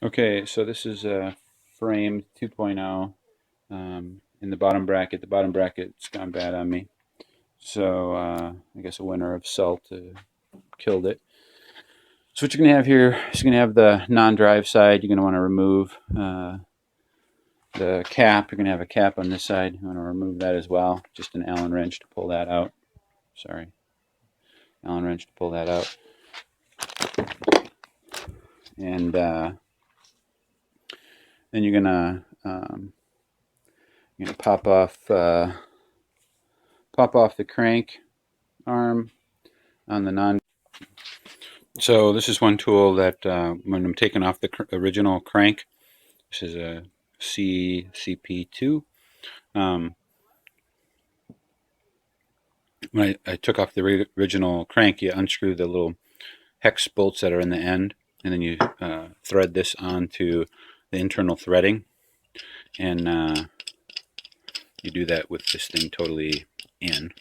Okay, so this is frame 2.0 in the bottom bracket. The bottom bracket's gone bad on me. So I guess a winner of salt killed it. So what you're going to have here is you're going to have the non-drive side. You're going to want to remove the cap. You're going to have a cap on this side. You want to remove that as well. Just an Allen wrench to pull that out. Sorry. Allen wrench to pull that out. And then you're going to pop off the crank arm on the non. So this is one tool that when I'm taking off the original crank, this is a CCP2. When I took off the original crank, you unscrew the little hex bolts that are in the end, and then you thread this onto the internal threading, and you do that with this thing totally in.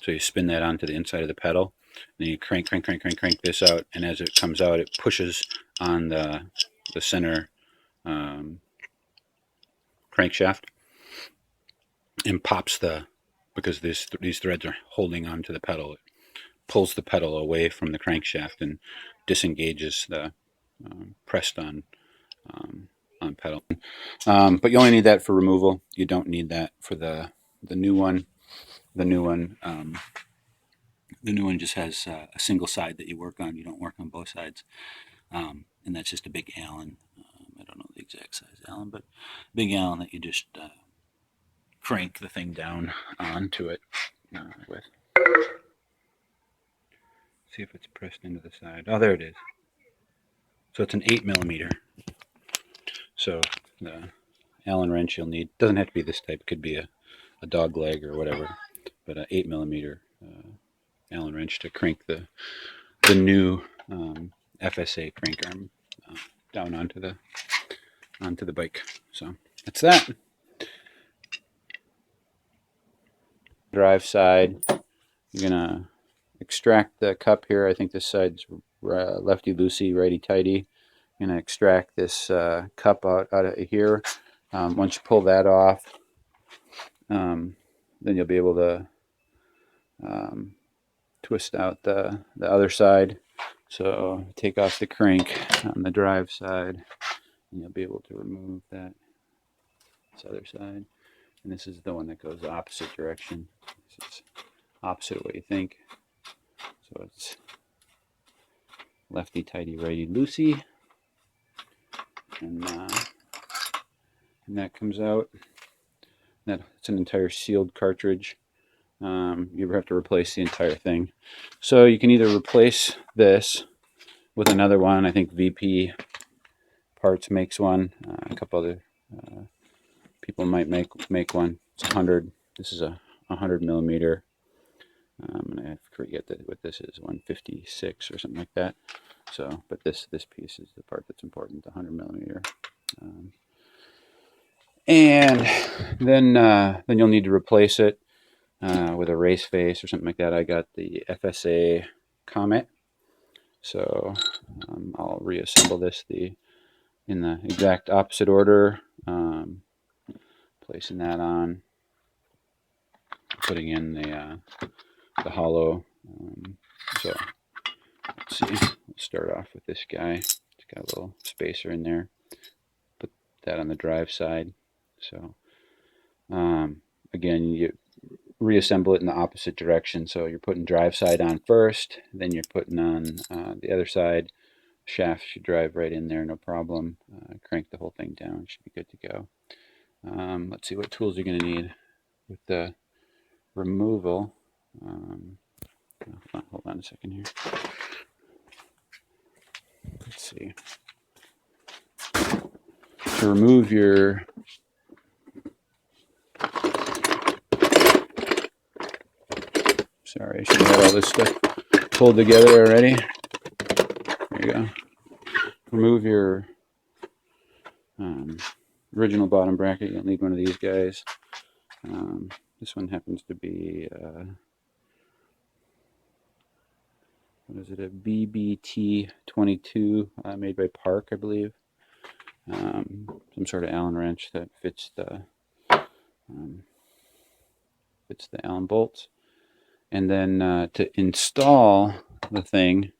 So you spin that onto the inside of the pedal, and then you crank this out, and as it comes out, it pushes on the center crankshaft and pops because these threads are holding onto the pedal. It pulls the pedal away from the crankshaft and disengages the pressed on pedal. But you only need that for removal. You don't need that for the new one. The new one just has a single side that you work on. You don't work on both sides, and that's just a big Allen. I don't know the exact size Allen, but big Allen that you just crank the thing down onto it with. See if it's pressed into the side. Oh, there it is. So it's an 8mm. So the Allen wrench you'll need doesn't have to be this type. It could be a dog leg or whatever, but an 8mm Allen wrench to crank the new FSA crank arm down onto the bike. So that's that. Drive side, you're gonna extract the cup here. I think this side's lefty loosey, righty tighty. You're gonna extract this cup out of here. Once you pull that off, then you'll be able to twist out the other side. So take off the crank on the drive side, and you'll be able to remove this other side. And this is the one that goes the opposite direction. This is opposite what you think. So it's lefty tighty, righty loosey, and that comes out. It's an entire sealed cartridge. You have to replace the entire thing. So you can either replace this with another one. I think VP Parts makes one. A couple other people might make one. It's 100. This is a 100mm. And I forget what this is, 156 or something like that. So, but this piece is the part that's important, the 100mm. And then you'll need to replace it with a race face or something like that. I got the FSA Comet, so I'll reassemble this in the exact opposite order, placing that on, putting in the hollow. So let's see. We'll start off with this guy. It's got a little spacer in there. Put that on the drive side. So again, you reassemble it in the opposite direction. So you're putting drive side on first, then you're putting on the other side. Shaft should drive right in there, no problem. Crank the whole thing down, should be good to go. Let's see what tools you're going to need with the removal. Hold on a second here. Let's see. To remove your sorry, I should have had all this stuff pulled together already. There you go. Remove your original bottom bracket. You'll need one of these guys. This one happens to be what is it, a BBT 22 made by Park, I believe. Some sort of Allen wrench that fits the Allen bolts. And then to install the thing,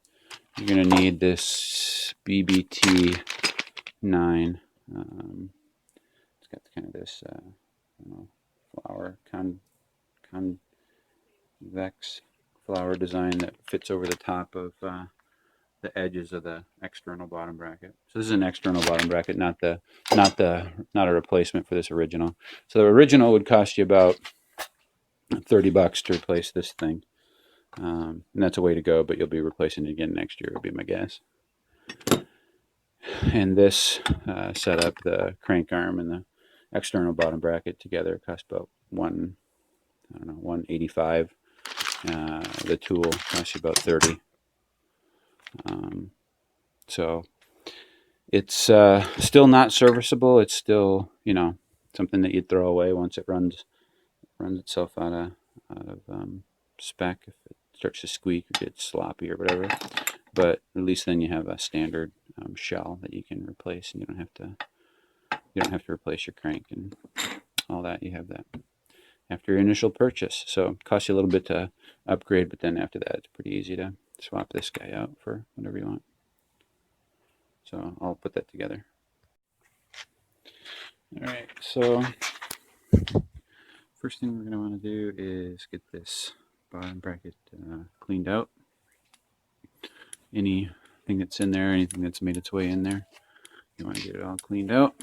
you're going to need this BBT 9. It's got kind of this flower convex flower design that fits over the top of the edges of the external bottom bracket. So this is an external bottom bracket, not a replacement for this original. So the original would cost you about $30 to replace this thing, and that's a way to go. But you'll be replacing it again next year, would be my guess. And this setup, the crank arm and the external bottom bracket together, cost about $185. The tool costs you about $30. So it's still not serviceable. It's still, something that you'd throw away once it runs itself out of spec, if it starts to squeak or gets sloppy or whatever. But at least then you have a standard shell that you can replace, and you don't have to replace your crank and all that. You have that after your initial purchase. So it costs you a little bit to upgrade, but then after that, it's pretty easy to swap this guy out for whatever you want. So I'll put that together. All right, so first thing we're going to want to do is get this bottom bracket cleaned out. Anything that's in there, anything that's made its way in there, you want to get it all cleaned out.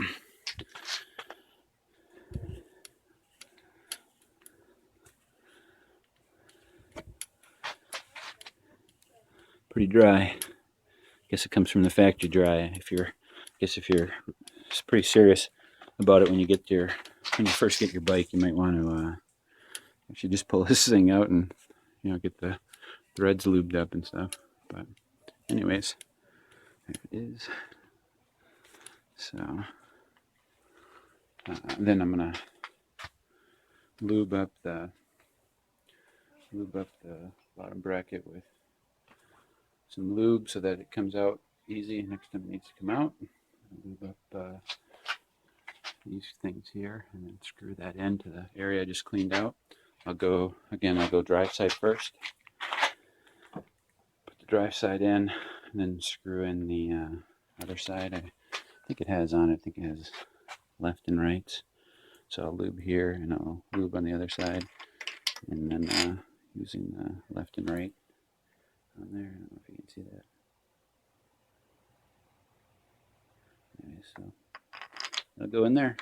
Pretty dry. Guess it comes from the factory dry. If you're pretty serious about it when you first get your bike, you might want to actually just pull this thing out and get the threads lubed up and stuff. But anyways, there it is. So then I'm gonna lube up the bottom bracket with some lube so that it comes out easy next time it needs to come out. Lube up these things here and then screw that into the area I just cleaned out. I'll go dry side first. Put the dry side in and then screw in the other side. I think it has left and right. So I'll lube here and I'll lube on the other side, and then using the left and right on there. I don't know if you can see that. Okay, so I'll go in there.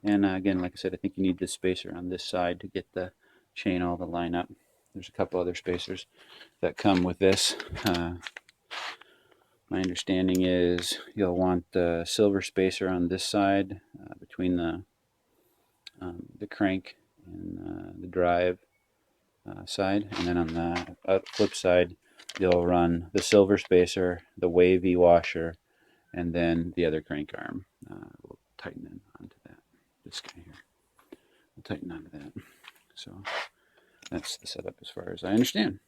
And again, like I said, I think you need this spacer on this side to get the chain all to line up. There's a couple other spacers that come with this. My understanding is you'll want the silver spacer on this side between the crank and the drive side, and then on the flip side you'll run the silver spacer, the wavy washer, and then the other crank arm. We'll tighten in onto that. This guy here. We'll tighten onto that. So that's the setup as far as I understand.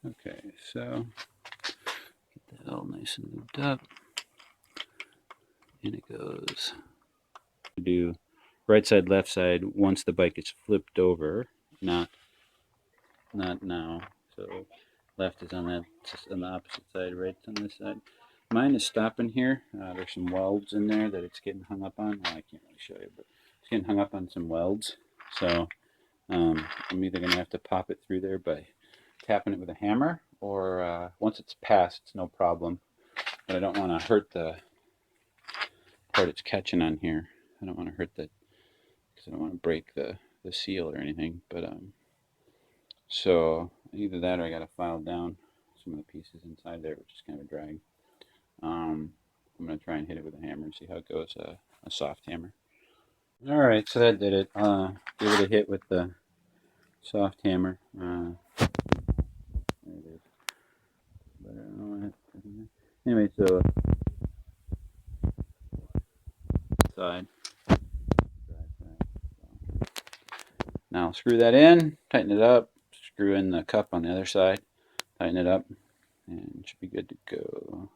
Okay, so get that all nice and lubed up. In it goes. Do right side, left side once the bike is flipped over, not now. So left is on the opposite side, right's on this side. Mine is stopping here. There's some welds in there that it's getting hung up on. Well, I can't really show you, but it's getting hung up on some welds. So I'm either going to have to pop it through there by tapping it with a hammer, or once it's passed, it's no problem. But I don't want to hurt the part it's catching on here. I don't want to hurt that because I don't want to break the seal or anything. But so either that or I got to file down some of the pieces inside there, which is kind of a drag. I'm going to try and hit it with a hammer and see how it goes, a soft hammer. Alright, so that did it. Give it a hit with the soft hammer. There it is. But I don't know what anyway, so side. Now screw that in, tighten it up, screw in the cup on the other side. tighten it up, and it should be good to go.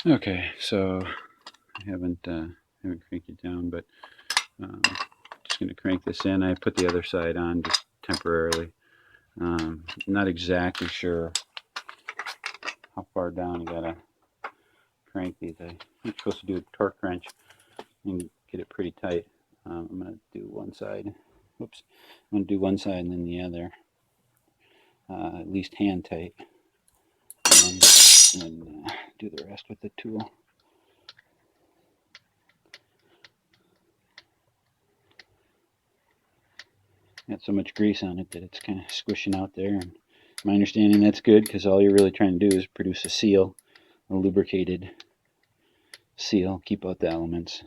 Okay, so I haven't cranked it down, but just going to crank this in. I put the other side on just temporarily. Not exactly sure how far down you gotta crank these. I'm supposed to do a torque wrench and get it pretty tight. I'm gonna do one side. Whoops. I'm gonna do one side and then the other. At least hand tight, and then do the rest with the tool. Got so much grease on it that it's kind of squishing out there. And my understanding, that's good, because all you're really trying to do is produce a seal, a lubricated seal, keep out the elements.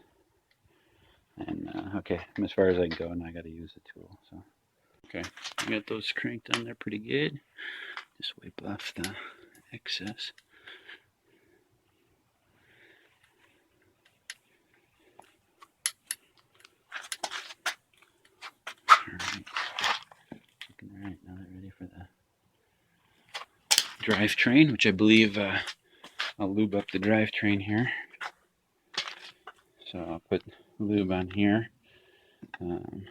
And okay, as far as I can go, now I got to use the tool. So okay, I got those cranked on there pretty good. Just wipe off the excess. Alright, looking alright. Now they're ready for the drivetrain, which I believe I'll lube up the drivetrain here. So I'll put lube on here, and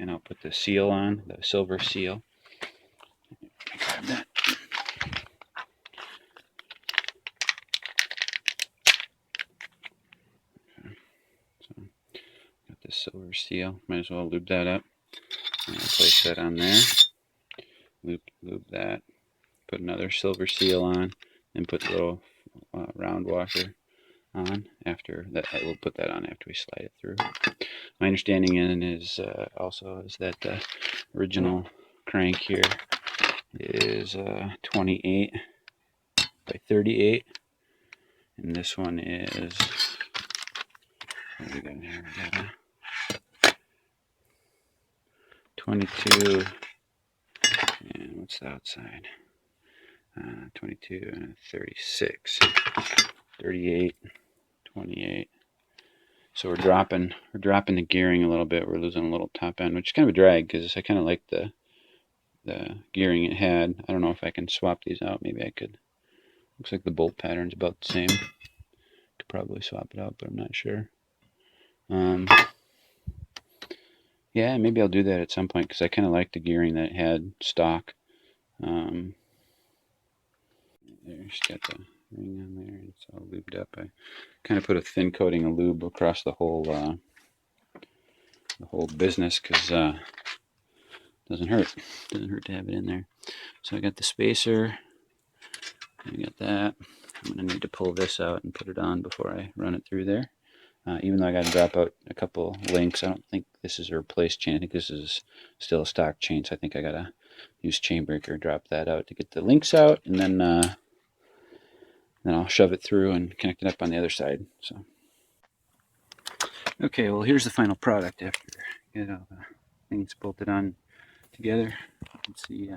I'll put the seal on, the silver seal. Grab that. Okay. So got the silver seal. Might as well lube that up. And I'll place that on there. Lube that. Put another silver seal on, and put the little round washer on after that. I will put that on after we slide it through. My understanding is also is that the original crank here is 28 by 38, and this one is, what do we got here? We got a 22, and what's the outside? 22 and 36, 38, 28. So we're dropping the gearing a little bit. We're losing a little top end, which is kind of a drag because I kind of like the gearing it had. I don't know if I can swap these out. Maybe I could. Looks like the bolt pattern's about the same. Could probably swap it out, but I'm not sure. Yeah, maybe I'll do that at some point because I kind of like the gearing that it had stock. There's got the ring on there, and it's all lubed up. I kind of put a thin coating of lube across the whole business because it doesn't hurt. Doesn't hurt to have it in there. So I got the spacer. I got that. I'm gonna need to pull this out and put it on before I run it through there. Even though I got to drop out a couple links, I don't think this is a replaced chain. I think this is still a stock chain, so I think I gotta use chain breaker, drop that out to get the links out, and then I'll shove it through and connect it up on the other side. So, okay, well here's the final product after you get all the things bolted on together. You can see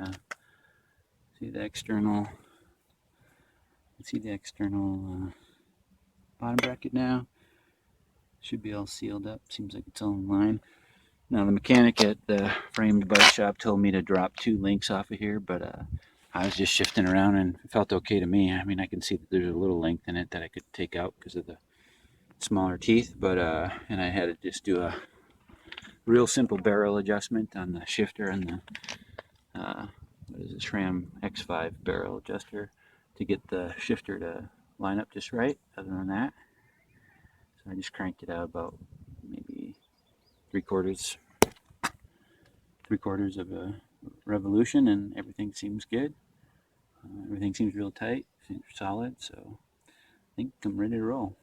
the external. See the external bottom bracket now. Should be all sealed up. Seems like it's all in line. Now the mechanic at the framed bike shop told me to drop 2 links off of here, but I was just shifting around and it felt okay to me. I mean, I can see that there's a little length in it that I could take out because of the smaller teeth, but and I had to just do a real simple barrel adjustment on the shifter and the what is this, Ram X5 barrel adjuster to get the shifter to line up just right. Other than that, so I just cranked it out about maybe three quarters of a revolution, and everything seems good. Everything seems real tight, seems solid, so I think I'm ready to roll.